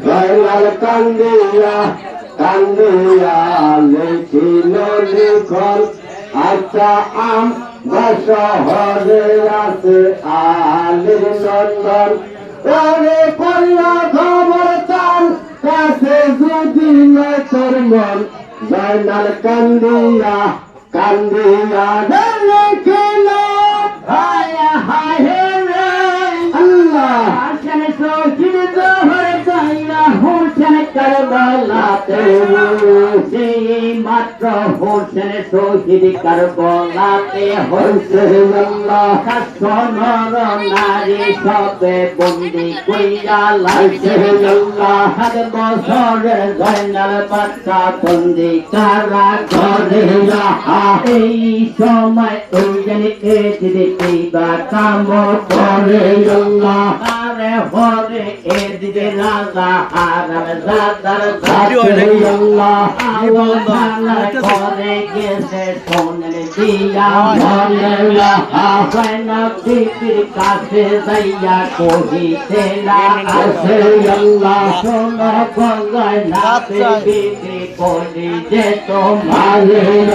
জয়নাল কান্দিয়া কান্দিয়া লেখিল লিখন আচ্ছা আম শহরে আছে আলির নন্দন ওরে কইয়া খবর চান কাছে যদি নয় তোর মন জয়নাল কান্দিয়া কান্দিয়া লেখিল হায় হায় রে আল্লাহ আশান সহিদ জহর গাইলা হোসেন কারবালাতে সেই মাত্র হোসেন শহীদ কারবালাতে হোসেন আল্লাহ সোনর নারী সবে বন্দি কইরা লাইছে আল্লাহ হাত বছরের জয়নাল বাদশা বন্দি কারা ঘরে এই সময় ওই জানি এ দিদি বা কাম করে আল্লাহ আরে হরে এ দিদি রাজা আরাম জাদার ঘরে আল্লাহ আওয়াজ করে গেছে সোনের দিয়া ঘরে আল্লাহ বিবির কাছে যাইয়া কহিতে না আসে আল্লাহ সোনা গঙ্গায় নাতে বিবি বলি যে তোমার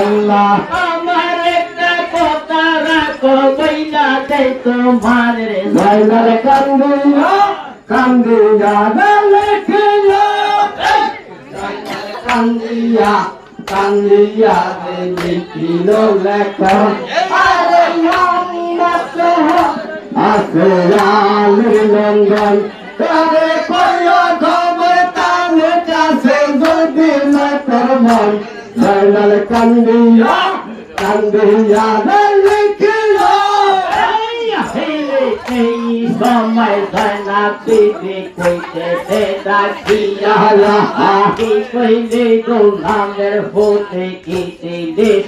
আল্লাহ আমার একটা কথা রাখো বইলা দে তোমার জয়নাল কান্দিয়া কান্দিয়া লেখিলা কান্দিয়া কান্দিয়া লেখিল লেখা আরে আছে আলির নন্দন তবে কইয়া খবর তানে কাছে যদি না তোর মন জয়নাল কান্দিয়া কান্দিয়া লেখিল এই সময় জয়না বিবি কইতে ডাকিয়া কি কইলে গোলামের হতে কি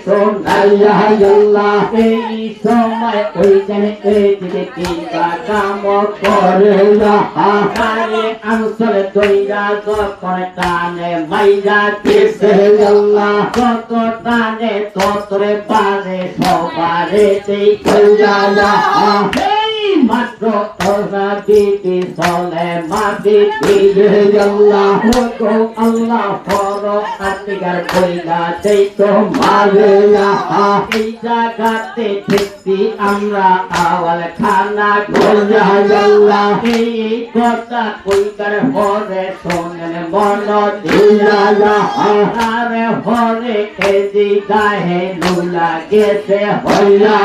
শোনাইয়া আল্লাহ এই সময় ওই জানে এই দিকে কি কাম করে আরে আনসর দইরা যখন টানে মাইরা দিছে আল্লাহ কত টানে ততরে পারে সবারে সেই কইয়া মাত্র তোরা দিদি চলে মাটি দিয়ে আল্লাহ আল্লাহ ফর আতিকার কইলা সেই তো মারে এই জায়গাতে ঠিকই আমরা আওয়াল খানা করে আল্লাহ এই কথা কইকার হরে শোনেন মন দিয়া আরে হরে কেজি গায়ে নুলা গেছে হইয়া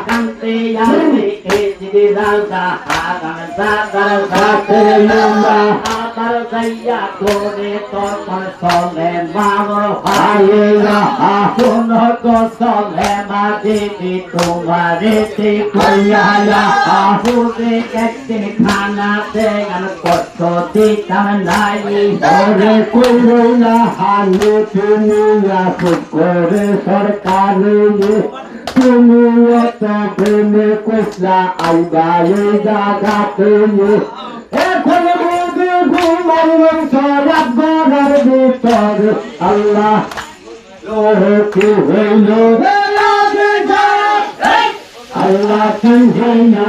কান্তে আসে দিদি রাজা আগান জাগার সাথে লম্বা আবার গাইয়া তোরে তখন চলে মামর হাইলা কোন চলে মা দেবী তোমারে কইয়া হুরে একদিন খানাতে গান কষ্ট দিতাম নাই ওরে কইলা হানু তুমি আসুক করে সরকার তুমি একটা প্রেমে কোসলা আইবায়ে জাগাতে এখন বুঝে ঘুমাইলেন সরাব গড়ার ভিতর আল্লাহ কি হইল আল্লাহ কি হইল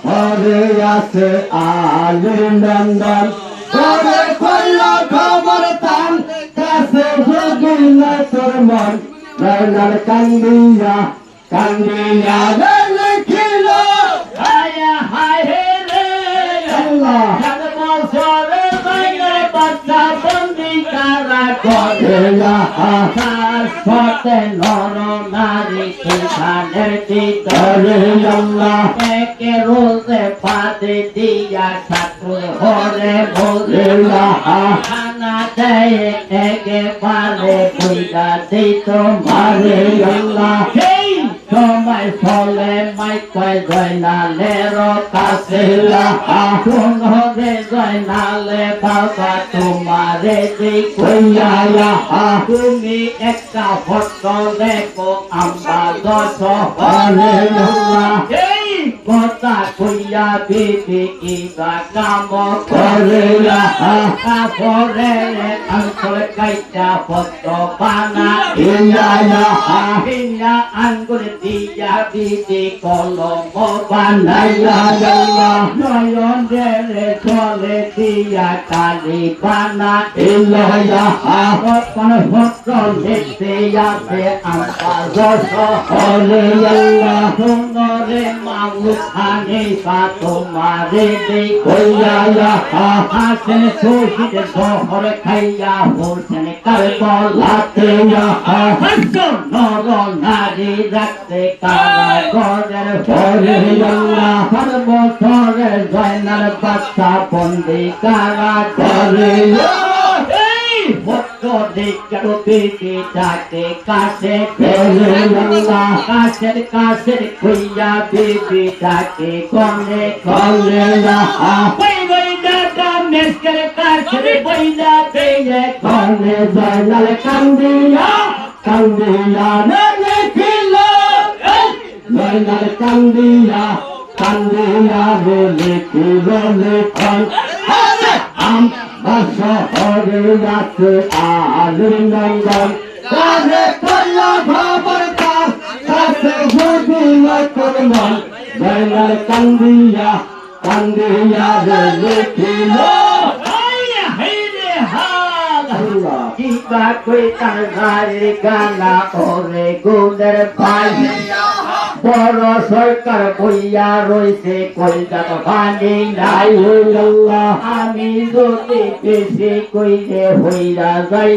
হরে আছে আলির নন্দন খবর তান কাছে না তোর মন জয়নাল কান্দিয়া কান্দিয়া লেখিল হায় হায় রে আল্লাহ বছরে জয়নাল বাদশা বন্দি কারা ঘরে সাথে নর নারী সুখানের ভিতরে আল্লাহ একে রোজে ফাঁদে দিয়া ঠাকুর হরে বলে খানা দেয় একেবারে বুঝা দিত মারে আল্লাহ সেই সময় ফলে মাইকয় জয়নালের কাছে রে জয়নালে বাবা তোমারে কইয়া তুমি একটা ফটো দেখো আমরা দশ হরে কথা কইয়া বিবি কি বা কাম করে পরে অঞ্চল কাইটা পদ্ম পানা হিয়া আঙ্গুল দিয়া বিবি কলম বানাইয়া নয়ন রে চলে দিয়া কালি পানা কোন ভক্ত দেখতে আসে আমার হরে সুন্দরে মামু খানে তোমারে দেখইয়া হাসেন সুশীল শহর খাইয়া হোসেন কারবলাতে নর নারী রাখতে কারা গরের হরে সর্বসরে জয়নার বাচ্চা বন্দি কারা করে ভক্ত দেখো বিবি ডাকে কাছে কাছের কাছের কইয়া বিবি ডাকে কনে কনে মেসকের কাছের বইলা পেয়ে কনে জয়নাল কান্দিয়া কান্দিয়া লেখিল জয়নাল কান্দিয়া কান্দিয়া লেখিল লেখন হরে রাতে আলু নন্দন কাজে কইয়া খবর কাছে যদি করমন জয়নাল কান্দিয়া কান্দিয়া লেখিল কিবা কই তার ঘরে গানা ওরে গুণের ভাই বড় সরকার বইয়া রইছে কইটা তো পানি নাই আমি যদি বেশি কইলে হইরা যাই